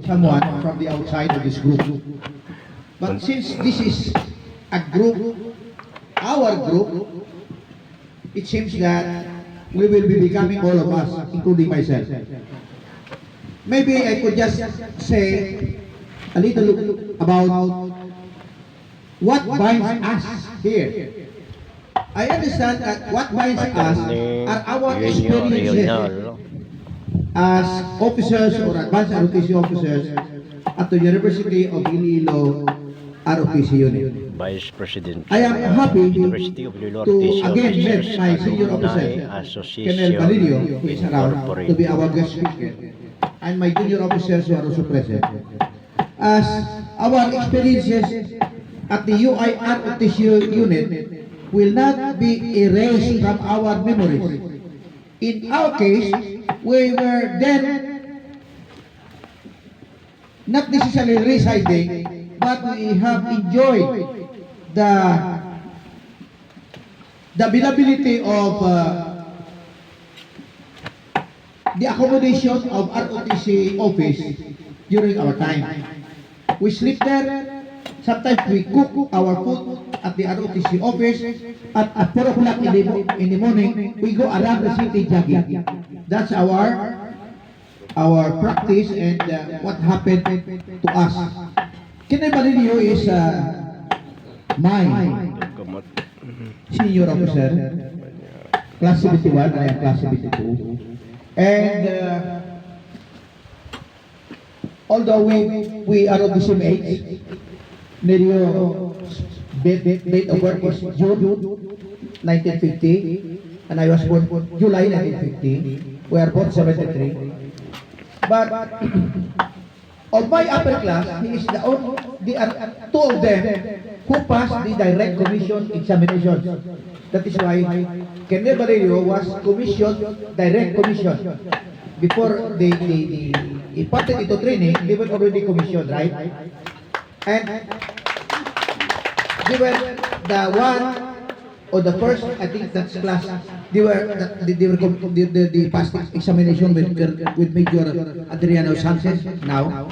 someone from the outside of this group. But since this is a group, our group, it seems that we will be becoming all of us, including myself. Maybe I could just say a little about what binds us here. I understand that what binds us are our experiences as officers or advanced R.O.T.C officers at the University of Iloilo R.O.T.C unit. Vice President I am happy University of Iloilo to R.O.T.C again meet Officers my senior officer, Alumni Colonel Association Valerio, who is around to be Incorporated. our guest speaker, and my junior officers who are also present. As our experiences at the UIR-O.T.C unit will not be erased from our memories. In our case, we were then not necessarily residing, but we have enjoyed the availability of the accommodation of R.O.T.C office during our time. We sleep there. Sometimes we cook our food at the R.O.T.C office. At 4 o'clock in the morning, we go around the city jogging. That's our practice and what happened to us. Colonel Valerio is my senior officer, class 71, I am class 72. And although we are of the same age, Nerio's date of birth is June 1950, and I was born July 1950. We are both 73. But of my upper class, he is the only, two of them who passed the direct commission examination. That is why Colonel Valerio was commissioned, direct commission. Before they imparted into training, they were already commissioned, right? And they were the one or the first, I think that's class. They passed examination with Major Adriano Sanchez now.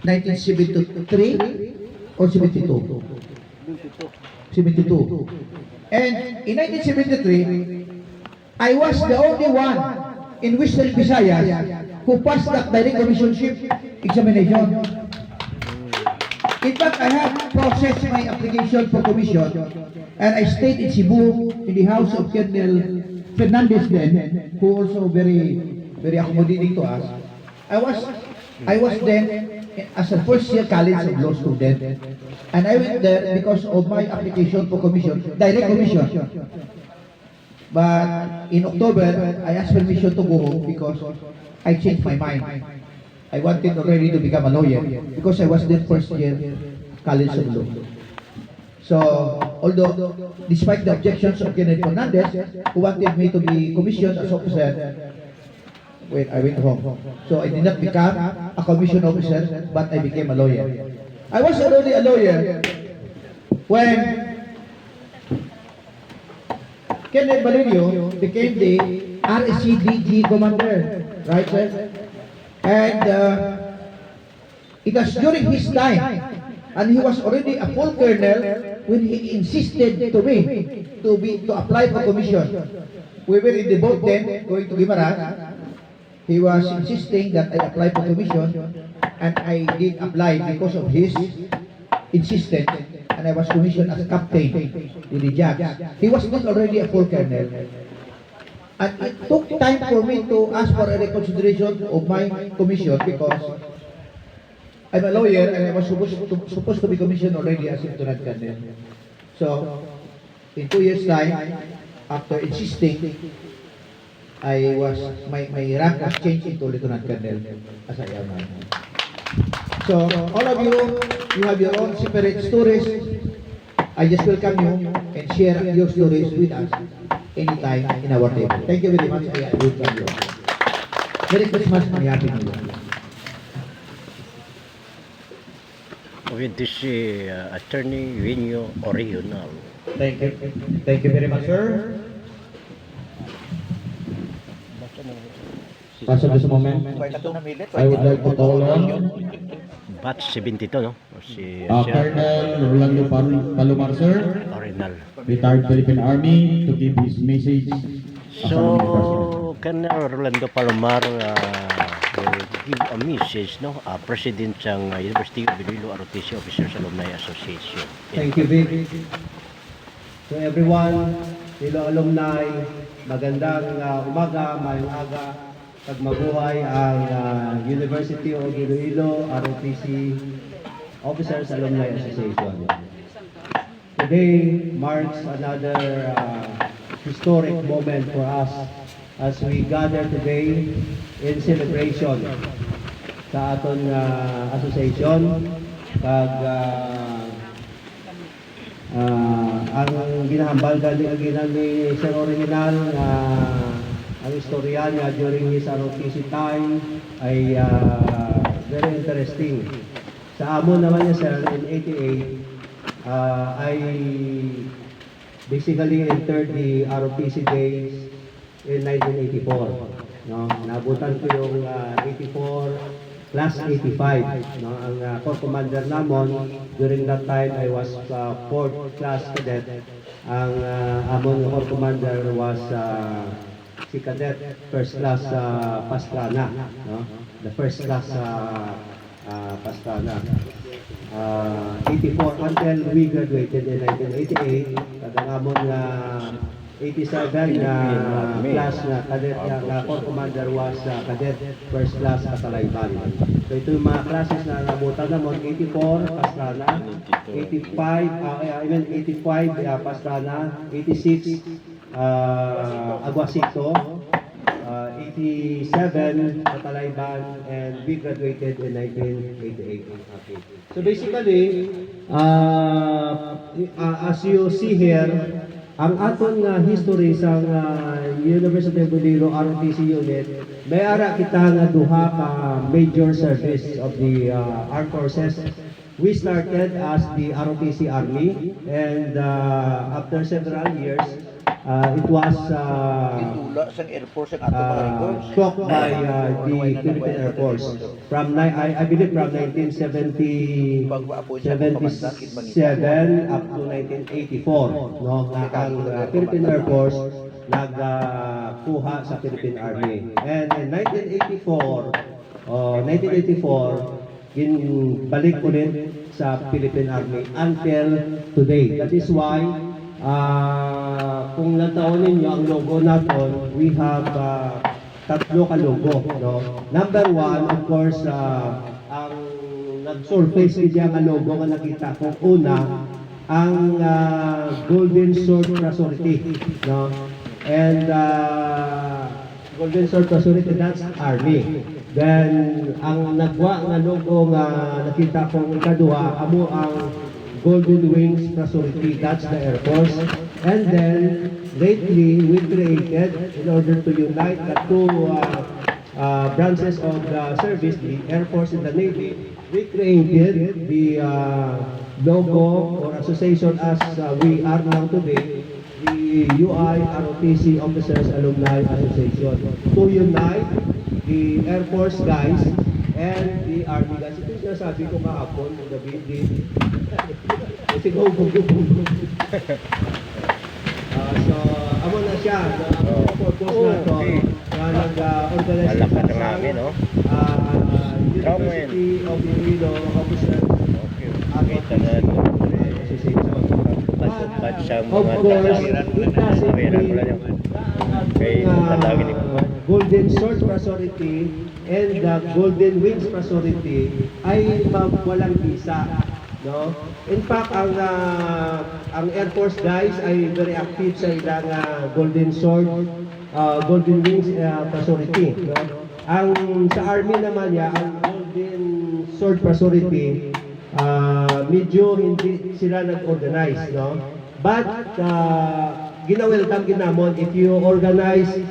1973 or 72? 72. And in 1973, I was the only one in Western Visayas who passed that direct commissionship examination. In fact, I have processed my application for commission, and I stayed in Cebu in the house of Colonel Fernandez then, who also very accommodating to us. I was then as a first year college of law student, and I went there because of my application for commission, direct commission. But in October, I asked permission to go home because I changed my mind. I wanted already to become a lawyer because I was then first year college of law. So, although despite the objections of Colonel Fernandez, who wanted me to be commissioned as officer, I went home. So I did not become a commission officer, but I became a lawyer. I was already a lawyer when Colonel Valerio became the RSCDG commander, right, sir? And it was during his time, and he was already a full colonel when he insisted to me to apply for commission. We were in the boat then, going to Guimaras. He was insisting that I apply for commission, and I did apply because of his insistence, and I was commissioned as captain with the Jags. He was not already a full colonel. And it took time for me to ask for a reconsideration of my commission because I'm a lawyer and I was supposed to be commissioned already as lieutenant colonel. So, in 2 years' time, after insisting, my rank was changed into lieutenant colonel as I am now. So, all of you have your own separate stories. I just welcome you and share your stories with us anytime in our table. Thank you very much. I welcome you. Merry Christmas and Happy New Year. With this Attorney Vinyo Original. Thank you. Thank you very much, sir. As of this moment, I would like to call on Batch 72, no? Si Colonel Rolando Palomar, sir, Orinal. retired Philippine Army, to give his message as an ambassador. So, Colonel Rolando Palomar will give a message, no? President ng University of Iloilo R.O.T.C Officers Alumni Association. Thank you, Vic. To everyone, Ilo alumni, magandang umaga, mayong aga, pagmabuhay ang University of Iloilo R.O.T.C Officers Alumni Association. Today marks another historic moment for us as we gather today in celebration sa aton association. Ang ginahambalgan ni Sir Original ang istorya niya during his R.O.T.C time ay very interesting. Sa amon naman niya, sir, in 88 ay basically entered the R.O.T.C days in 1984. No? Nabutan ko yung 84 plus 85. No? Ang corps commander namon during that time I was 4th class cadet. Ang amon corps commander was si cadet first class Pastrana, no? The first class Pastrana. 84 until we graduated in 1988. Kadang amon 87 class na cadet na corps commander was cadet first class Kasalayban. So ito yung mga classes na nabutan namon: 84 Pastrana, 85 Pastrana, 86 Aguasito, 87 Kasalayban, and we graduated in 1988. Okay. So basically, as you see here, ang aton history sa University of Iloilo R.O.T.C unit, may ara kita nga duha ka major service of the armed forces. We started as the R.O.T.C Army, and after several years, it was struck by the Philippine Air Force from I believe from 1977 up to 1984. No, ang Philippine Air Force nagkuha sa Philippine Army, and in 1984 balik ulit sa Philippine Army until today. That is why kung nataon ninyo ang logo natin, we have tatlo ka logo, no? Number one, of course, ang nag-surface niya ang logo nga nakita ko una, ang Golden Sword Authority, no? And Golden Sword Authority, that's Army. Then ang nagwa nga logo nga nakita ko ikaduha, amo ang Golden Wings Authority, that's the Air Force. And then lately we created, in order to unite the two branches of the service, the Air Force and the Navy, we created the logo or association as we are now today, the UI R.O.T.C Officers Alumni Association, to unite the Air Force guys and the Army guys. Ito yung sinasabi ko kahapon, gabi, kasi go. So, amo na siya. Ang purpose na ito, na nag-organize Malapit ang amin, no? University of Iloilo Officers Association. Pad sa Of mga course, it doesn't kay tatawagin ni Kuya. Golden Sword Authority and the Golden Wings Authority ay walang visa, no? In fact, ang Air Force guys ay very active sa ilang Golden Sword, Golden Wings Authority, no? Ang sa Army naman niya, ang Golden Sword Authority, medyo hindi sila nag-organize, no? But gina-welcome ginamon if you organize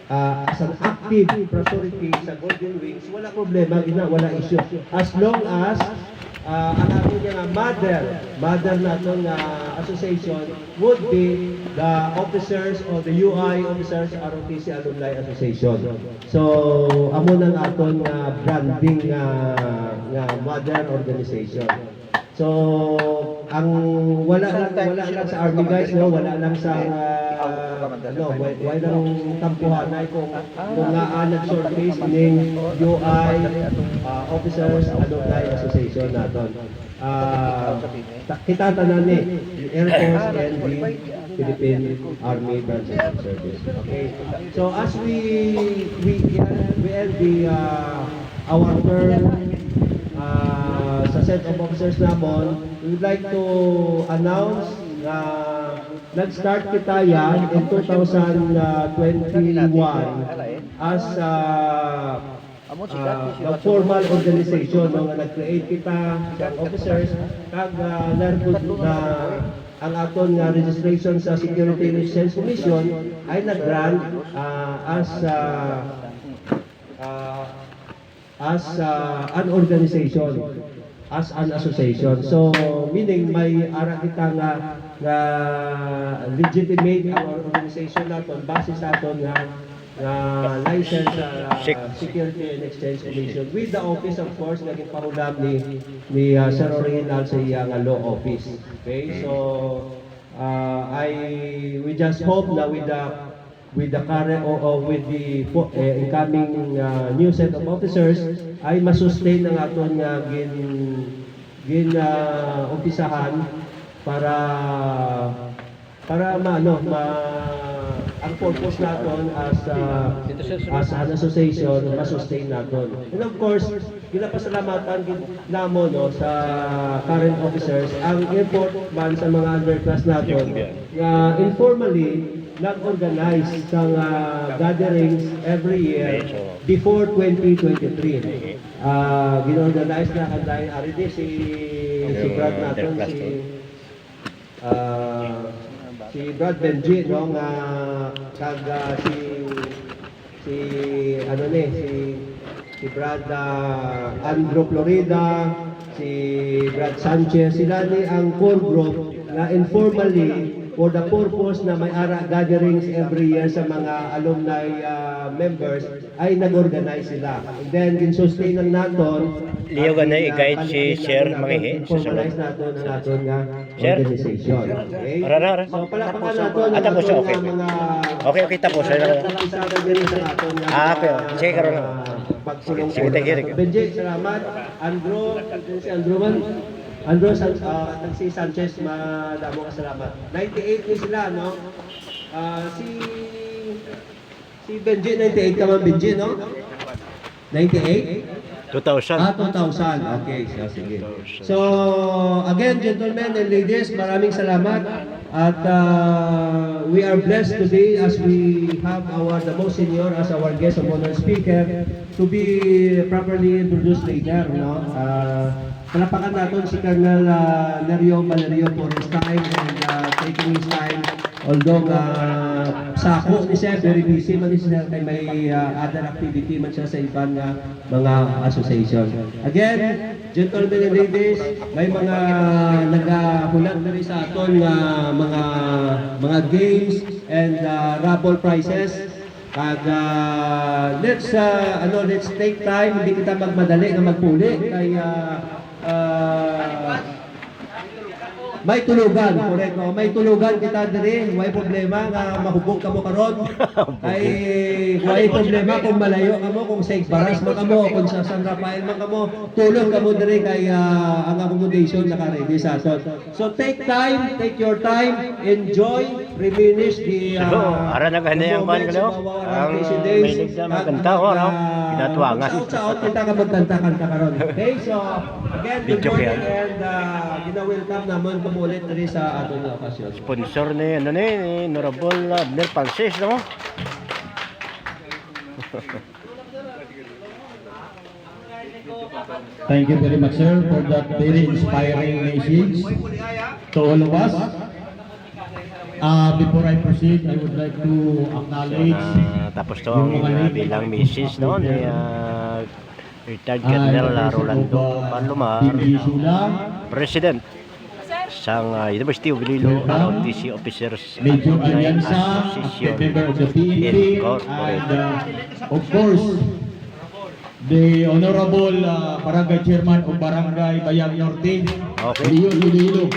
as an active authority sa Golden Wings, wala problema, wala issue. As long as ang ating nga mother natin nga association would be the officers or the UI officers R.O.T.C Alumni Association. So amo nang aton nga branding nga mother organization. So ang wala lang sa army guys, no, wala lang sa wala lang tampuhanay kung nga nag-shortlist ning UI officers alumni association naton. Kita tanan ni Air Force and the Philippine Army Branches of Service. Okay. So as we end the our term sa set of officers namon, we would like to announce na nag-start kita yan in 2021 as a formal organization no, nga nag-create kita sa officers kag nargod na ang aton nga registration sa Security and Exchange Commission ay nag-grant as an organization, as an association. So meaning may ara kita nga legitimate ang organization naton base sa aton nga license sa Security and Exchange Commission with the office of course nga gipahulam ni Sir Original sa iyang law office. Okay? So we just hope na with the current or with the incoming new set of officers ay masustain ang aton nga umpisahan para ang purpose naton as an association masustain naton. And of course, ginapasalamatan namo no sa current officers ang effort man sa mga underclass naton nga informally nag-organize sa gatherings every year before 2023. Gin-organize na kanday already si Brad naton si Brad Benji no nga si Brad Andrew Florida, si Brad Sanchez, sila ni ang core group na informally for the purpose na may ara gatherings every year sa mga alumni members ay nag-organize sila. And then gin-sustain ng naton Leo ganay i-guide si Sir Mangihi sa sunod. Formalize naton ang naton nga Sir? organization. Okay? Ara. So palakpakan naton ang Tapos aton okay. nga mga Okay, tapos. napisada din sa aton nga Okay. Sige karon. pagsulong. Sige, thank you. Benji, salamat. Andrew, si Andrew man. Si Sanchez, madamo ka salamat. 98 ni sila, no? Si Benji, 98 ka man, Benji, no? 98? 2,000. 2,000. Okay, so, sige. So, again, gentlemen and ladies, maraming salamat. At we are blessed today as we have the most senior as our guest of honor speaker to be properly introduced later, no? Palapakan natin si Col.Nerio Valerio for his time and taking his time. Although sako ni siya, very busy man siya kay may other activity man siya sa ibang mga association. Again, gentlemen and ladies, may mga nagahulat na rin sa aton mga games and raffle prizes. Let's take time, hindi kita magmadali na magpuli kay may tulugan, correct no? May tulugan kita diri, may problema nga mahubog kamo karon. Ay may problema kung malayo kamo, kung sa Igbaras man kamo, kung sa San Rafael man kamo, tulog kamo diri kay ang accommodation naka-ready sa aton. So take time, take your time, enjoy, reminisce the ara na ganyan ang ban kalo. Ang may na magkanta ho, no? Pinatuangan. Out kita ka magkanta-kanta karon. Okay, so again, good morning and gina-welcome naman ulit rin sa ating okasyon. Sponsor ni Honorable Abner Panses, no? Thank you very much, sir, for that very inspiring message to all of us. Before I proceed, I would like to acknowledge Tapos to ang bilang message no ni Retired Colonel Rolando Palomar, President sang University of Iloilo R.O.T.C Officers Major Alumni Alianza, Association member of the PNP, and Incorporated. of course, the Honorable Barangay Chairman of Barangay Bayag Norte, Okay. Iloilo,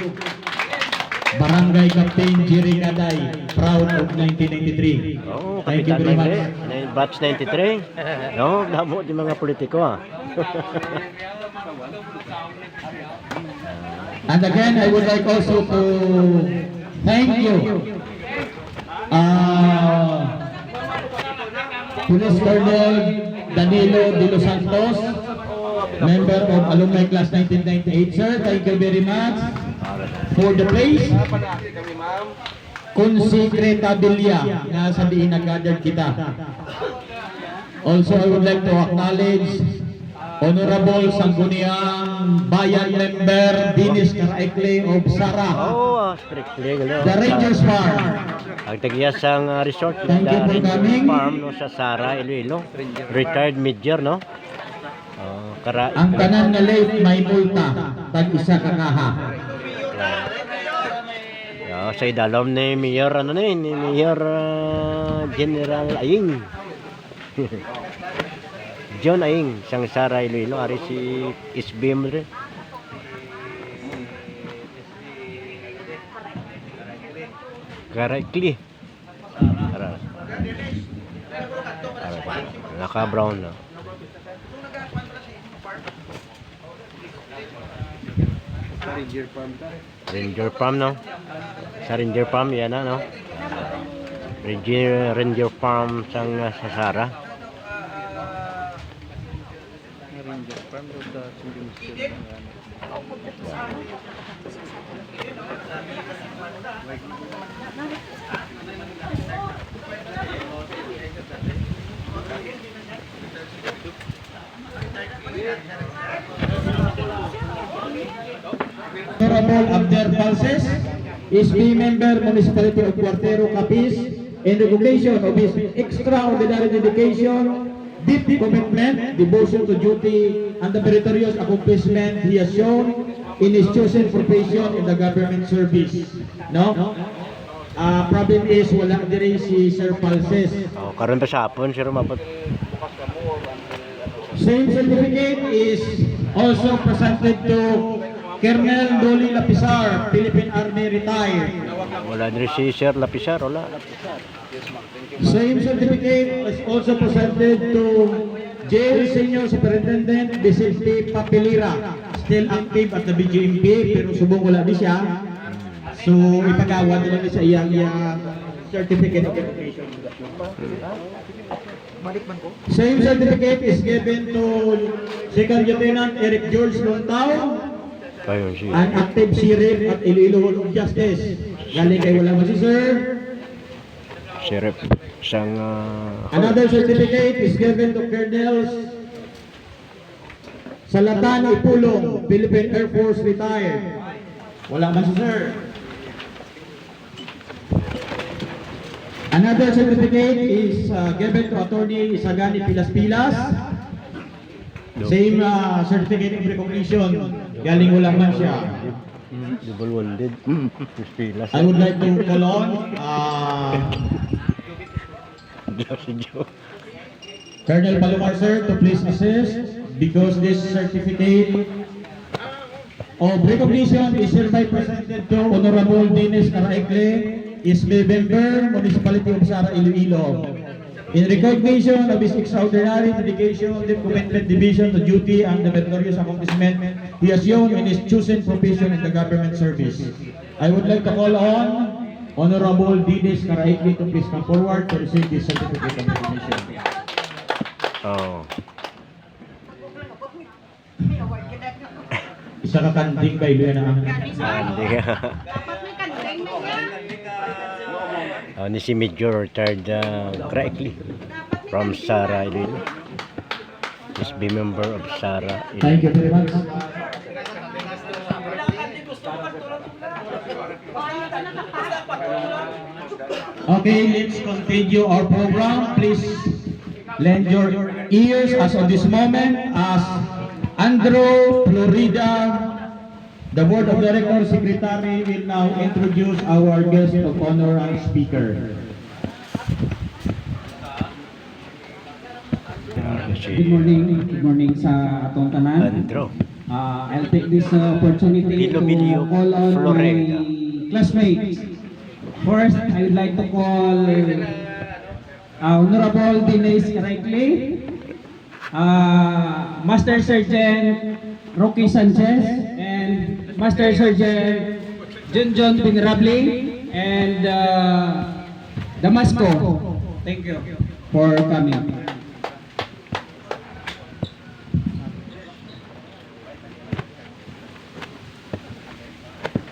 Barangay Captain Jerry Caday, proud of 1993. Oh, Thank you Kapitan very much. Mayre, batch 93. No, damo di mga politiko ah. And again, I would like also to thank you, Police Colonel Danilo de los Santos, member of Alumni Class 1998, sir. Thank you very much for the place. Consekretabilia na sabihin nag-gather kita. Also, I would like to acknowledge Honorable Sangguniang Bayan Member Dinis Caraikle of Sara, Oh, strictly gano. the Rangers Farm. Ang tagiyasang resort Thank you na for Ranger coming. Farm no sa Sara, Iloilo. Retired Major, no? Ang tanan nga late may multa, tag-isa ka kaha. Sa idalom ni Mayor, ano na yun, ni Mayor General Aying. John Aying, sang Sara, Iloilo. Ari si SBM rin. Correctly. Naka-brown na. Ranger Farm, no? Sa Ranger Farm, yan na, no? Ranger Farm sang sa Sara. Ranger Farm sa Honorable Abder Balses, SB Member Municipality of Cuartero, Capiz, in recognition of his extraordinary dedication, deep commitment, devotion to duty, and the meritorious accomplishment he has shown in his chosen profession in the government service. No? Problem is, wala din si Sir Balses. Oh, karon pa sa hapon, sir, mabot. Same certificate is also presented to Colonel Dolly Lapisar, Philippine Army retired. Wala din si Sir Lapisar, wala. Same certificate is also presented to Jail Senior Superintendent Vicente Papelira, still active at the BGMP pero subong wala di siya. So ipagawa nila ni sa iyang certificate of education. Same certificate is given to Second Lieutenant Eric George Lontao, Ayun si. an active sheriff at Iloilo Hall of Justice. Galing kay wala si sir. Sheriff sang Another certificate is given to Colonels Salatan Ipulong, Philippine Air Force retired. Wala man si sir. Another certificate is given to Attorney Isagani Pilas-Pilas. Same certificate of recognition. Galing wala man siya. double wounded. Pilas. I would like to call on Si Joe. Colonel Palomar sir to please assist because this certificate of recognition is hereby presented to Honorable Dinis Caraikle, SB Member, Municipality of Sara, Iloilo. In recognition of his extraordinary dedication, deep commitment, division to duty, and the meritorious accomplishment he has shown in his chosen profession in the government service. I would like to call on Honorable Dinis Caraikle to please come forward to receive this certificate of recognition. Oh. Isa ka kanding ba ilo na? Hindi. Ni si Major retired correctly from Sara, Iloilo. SB member of Sara, Thank you Iloilo. very much. Okay, let's continue our program. Please lend your ears as of this moment as Andrew Florida. The Board of Directors Secretary will now introduce our guest of honor and speaker. Good morning sa atong tanan. Andro. I'll take this opportunity to Valerio call on my Florida. classmates. First, I would like to call Honorable Denise Correctly, Master Sergeant Rocky Sanchez, and Master Sergeant John Venerable, and Damasco. Thank you for coming.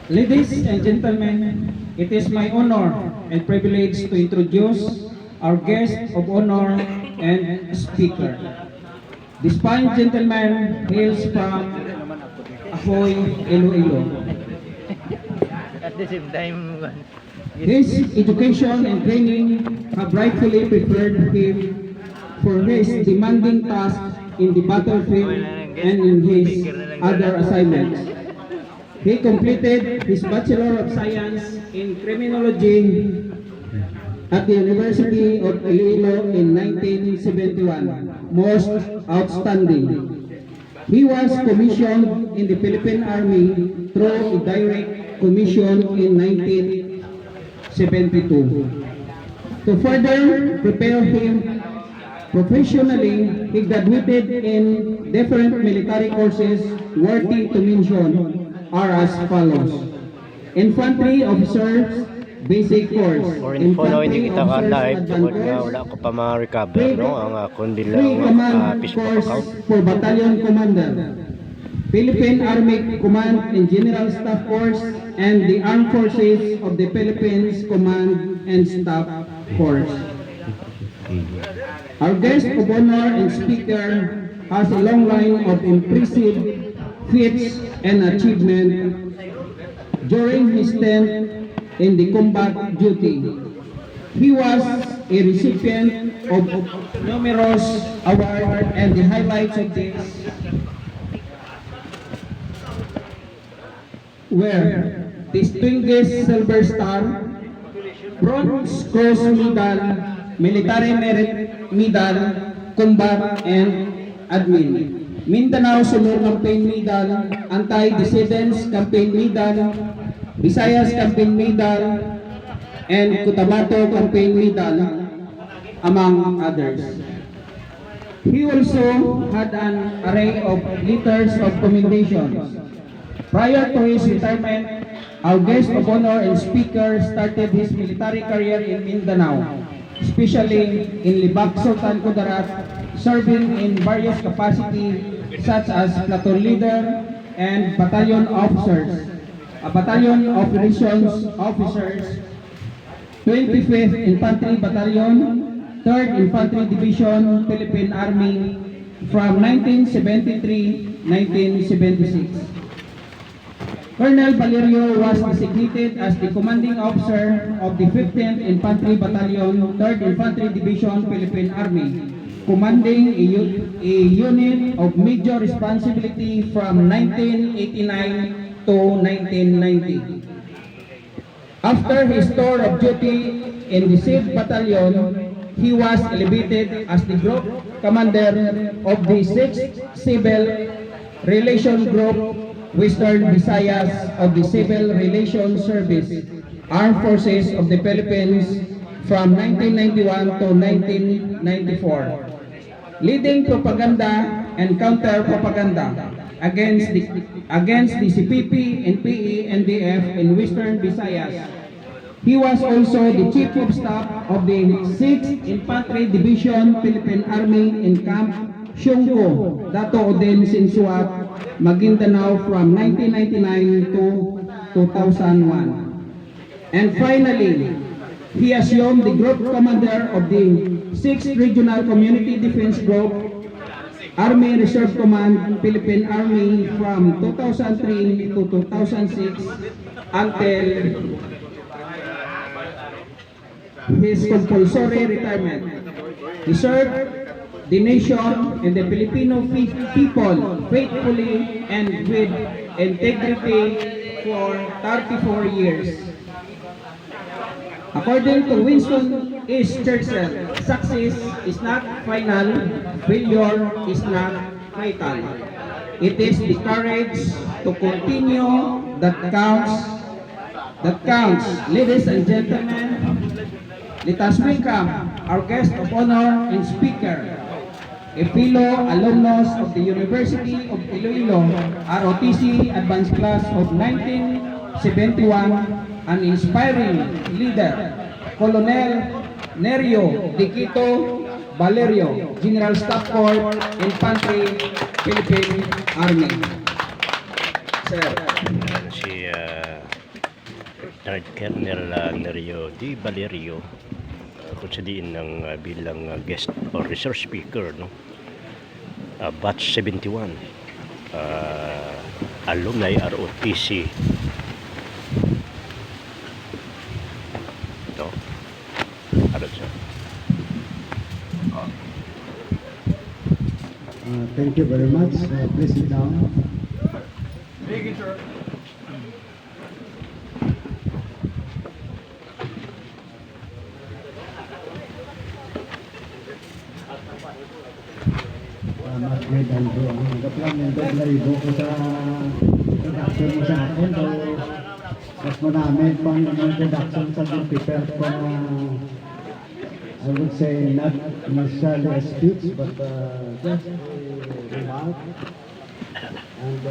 Ladies and gentlemen, it is my honor and privilege to introduce our guest of honor and speaker. This fine gentleman hails from Ahoy, Iloilo. At the same time, His education and training have rightfully prepared him for his demanding tasks in the battlefield and in his other assignments. He completed his Bachelor of Science in Criminology at the University of Iloilo in 1971. Most outstanding. He was commissioned in the Philippine Army through a direct commission in 1972. To further prepare him professionally, he graduated in different military courses worthy to mention are as follows. Infantry Officers Basic Course. For info no, hindi kita ka live tungkol nga wala ko pa ma-recover no ang kundi lang Facebook Course account. for Battalion Commander. Philippine Army Command and General Staff Course and the Armed Forces of the Philippines Command and Staff Force. Our guest of honor and speaker has a long line of impressive feats and achievement during his stint in the combat duty. He was a recipient of numerous awards, and the highlights of this were Distinguished Silver Star, Bronze Cross Medal, Military Merit Medal, Combat and Admin. Mindanao Sumur Campaign Medal, Anti-Dissidence Campaign Medal, Visayas Campaign Medal, and Cotabato Campaign Medal, among others. He also had an array of letters of commendations. Prior to his retirement, our guest of honor and speaker started his military career in Mindanao, especially in Libak, Sultan Kudarat, serving in various capacities such as platoon leader and battalion officers, battalion operations officers, 25th Infantry Battalion, 3rd Infantry Division, Philippine Army from 1973-1976. Colonel Valerio was designated as the commanding officer of the 15th Infantry Battalion, 3rd Infantry Division, Philippine Army, commanding a unit of major responsibility from 1989 to 1990. After his tour of duty in the said battalion, he was elevated as the group commander of the 6th Civil Relations Group, Western Visayas of the Civil Relations Service, Armed Forces of the Philippines from 1991 to 1994. Leading propaganda and counter-propaganda against the CPP, NPE, NDF in Western Visayas. He was also the Chief of Staff of the 6th Infantry Division, Philippine Army in Camp Siungko, Dato Oden, Sinsuat, Maguindanao from 1999 to 2001. And finally, he assumed the group commander of the 6th Regional Community Defense Group, Army Reserve Command, Philippine Army from 2003 to 2006 until his compulsory retirement. He served the nation and the Filipino people faithfully and with integrity for 34 years. According to Winston H. Churchill, success is not final, failure is not fatal. It is the courage to continue that counts. That counts. Ladies and gentlemen, let us welcome our guest of honor and speaker, a fellow alumnus of the University of Iloilo, R.O.T.C. Advanced Class of 1971, an inspiring leader, Col.Nerio Valerio, General Staff Corps, Infantry, Philippine Army. Sir. Si Colonel Nerio di Valerio, kung sa diin ng bilang guest or resource speaker, no? Batch 71, alumni R.O.T.C. Ito, ano siya? Thank you very much. Please sit down. Salamat Greg Andrew. Ang hanggang lang yung doblaribo ko sa introduction mo sa akin. So, mas marami pang introduction sa prepare ko na I would say not necessarily a speech but just a remark. And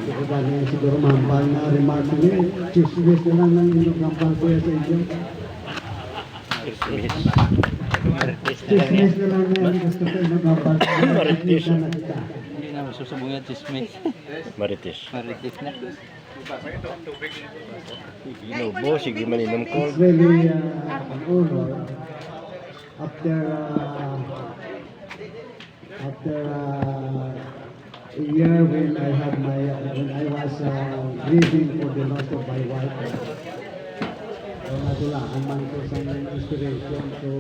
hindi ko galing siguro mampal na remark niyo. Chismis na lang ng inyong mampal ko sa inyo. Chismis na lang na yung gusto ko inyong mampal ko. Marites. Hindi na masusubong yan, chismis. Marites. Marites na. Inubo, sige maninom ko. It's really an honor after a year when I was grieving for the loss of my wife. So natulaan man ko sa inspiration to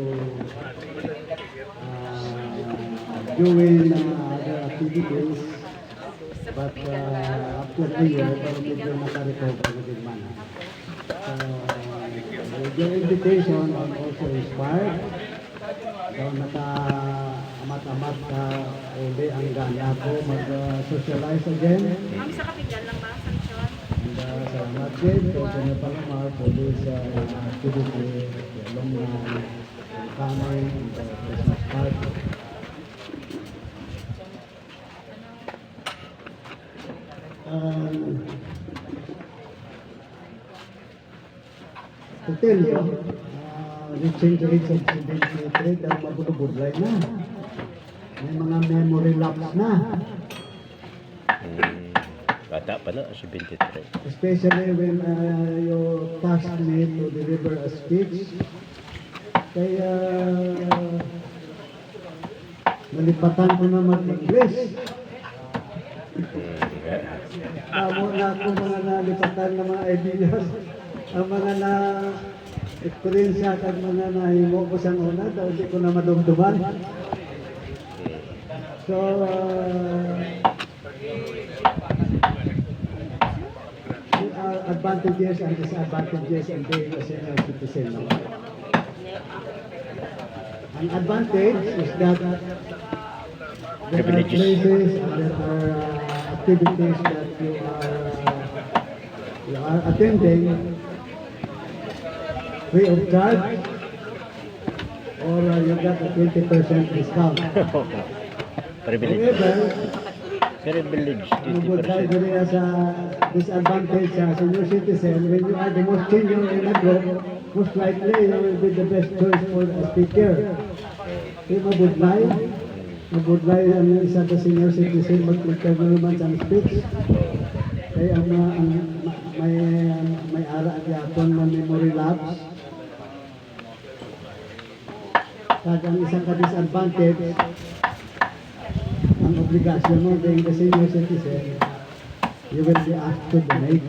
doing other activities. But after 3 years, parang medyo naka-recover na din man. So, with your invitation, I'm also inspired. So, naka-amat-amat ka uli ang gana ko mag-socialize again. Ma'am, sa kapityan lang ba? Sanction? And salamat din kung sino pa naman for this activity, along na coming, the Christmas party. To tell you, reaching the age of 73, dahil mabulubudlay na. May mga memory lapse na. Bata pa na, 73. Especially when you tasked me to deliver a speech. Kaya nalipatan ko na mag-English. Tamo na ako mga nalipatan ng mga ideas. Ang mga na-experience at mga nahimo ko sa una, dahil hindi ko na madumduman. So, there are advantages and disadvantages in being a senior citizen. An advantage is that there are places and there are activities that you are attending free of charge, or you got a 20% discount. Privilege. However, Privilege, would 50%. try as a disadvantage sa senior citizen, when you are the most senior in the group, most likely you will be the best choice for a speaker. Kaya mabudlay ang isa ka senior citizen, mag-prepare na naman sa speech. Kaya may ara at yapon na memory lapse. Kaya ang isang ka-disadvantage, ang obligasyon mo being the senior citizen, you will be asked to donate.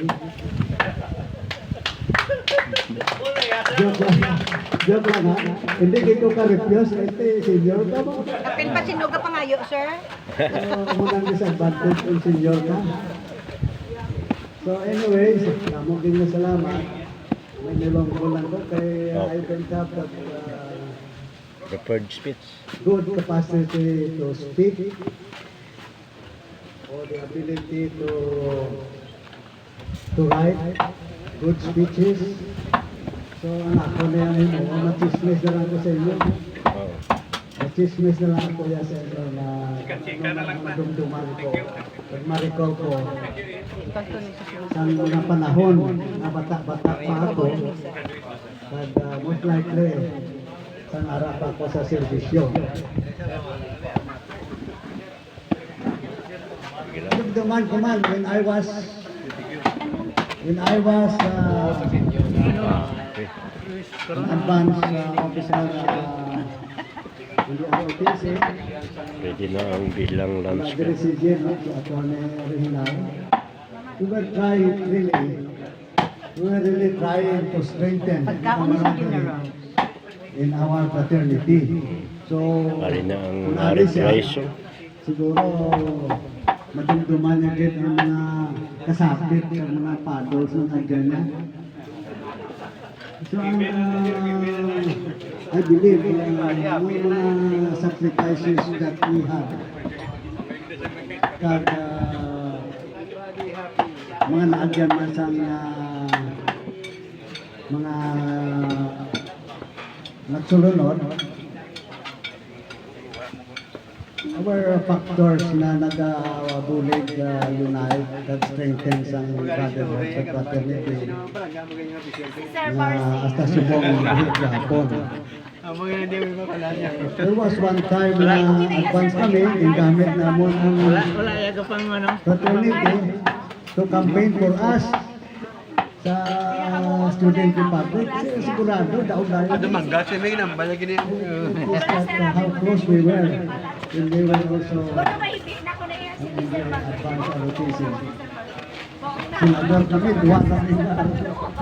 Joke lang ha. Hindi ko ka-refuse. Ito, senior ka mo. Apin pa sinuga pa ngayo, sir. Munang disadvantage kung senior ka. So anyways, namong din na salamat. May nilong ko lang ko kay I think that Preferred speech. good capacity to speak or the ability to write good speeches. So anak ko na yan mo, machismis na lang ko sa inyo. Oh. Machismis na lang ako yan sa inyo na madumduman ko. Pag-maricall ko sa mga panahon na bata-bata pa ako, and most likely sa harap ako sa servisyo. Dumduman ko man when I was Okay. an advanced officer in the R.O.T.C. Pwede na ang bilang lunch Valerio si Atty. We were really trying to strengthen in our fraternity. So, Pari na ang kung alis siya, repraiso. siguro madumduman niya din ang mga kasapit, ang mga paddles ng ganyan. So, I believe mga sacrifices that we have kag mga naagyan man sa mga nagsulunod, our factors na nag-bulig unite that strengthens ang brotherhood sa fraternity na hasta subong hapon. There was one time na advance kami, gamit namon ang fraternity to campaign for us sa student republic. Sigurado, daw tayo. How close we were when they were also advance R.O.T.C. Senador kami, duwa kami na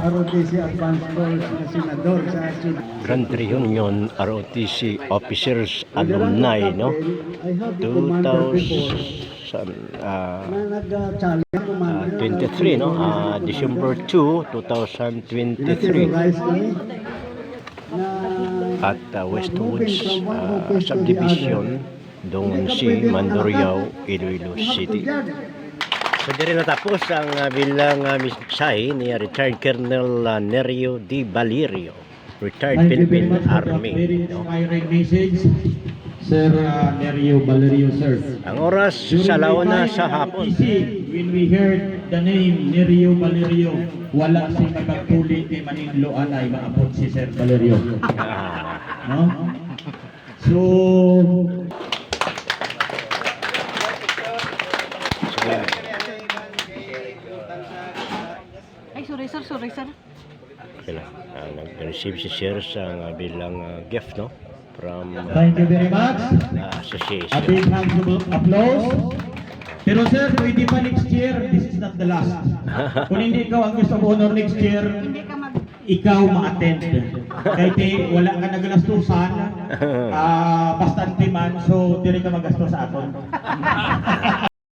R.O.T.C. advance course na senador sa student. Grand Reunion R.O.T.C. Officers Alumni, no? 2023, no? December 2, 2023 at Westwoods Subdivision, Dongonsi, Mandurriao, Iloilo City. So diri natapos ang bilang mensahe ni retired Colonel Nerio D. Valerio, retired Philippine Army, no? Inspiring message, Sir Nerio Valerio, sir. Ang oras sa launa sa hapon. When we heard the name Nerio Valerio, wala si magpagpuli kay maninloan ay maabot si Sir Valerio. No? So, Ay, sorry, sir. Sila, nag-receive si Sir sa bilang gift, no? From thank you very much. A association. big hand of applause. Pero sir, pwede pa next year, this is not the last. Kung hindi ikaw ang guest of honor next year, ikaw ma-attend. Kahit wala ka naglastusan, bastante man, so hindi ka magastos sa aton.